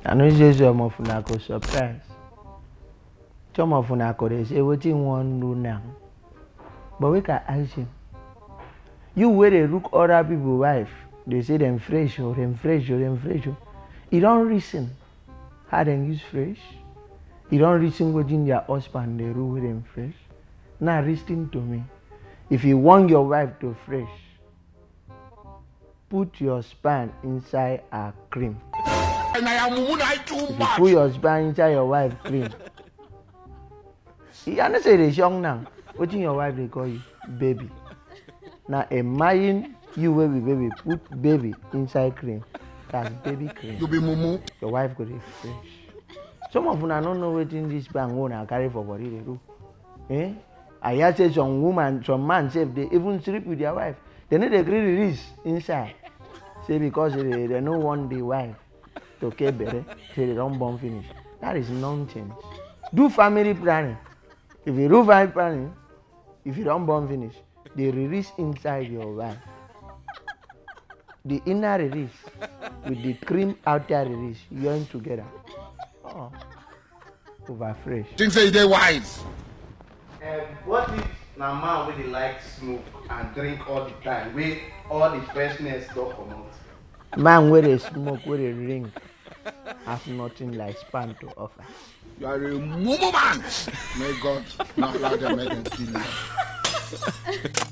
I know say some of una go surprise. Some of una go dey say wetin wan do now. But we can ask him. You wey dey look other people wife, they say them fresh or them fresh or them fresh. You don't reason how them use fresh. You don't reason wetin their husband dey do with them fresh. Now listen to me. If you want your wife to fresh, put your sperm inside her cream. If you put your sperm inside your wife's cream, you know say they young now. Wetin your wife they call you? Baby. Now imagine you will be baby, put baby inside cream. That's baby cream. You be mumu. Your wife go dey fresh. Some of una don't know wetin this sperm wanna carry for body they do. Eh? I hear say some woman, some man say they even sleep with their wife. They need a green release inside. Say because they don't want the wife to get better, say they don't born finish. That is nonsense. Do family planning. If you do family planning, if you don't born finish, they release inside your wife. The inner release with the cream outer release, join together. Oh, over fresh. Think say they wise. What if na man wey dey like smoke and drink all the time, wey all the freshness don comot? Man wey dey smoke, wey dey drink, has nothing like sperm to offer. You are a mumu man. May God not allow them make them kill you.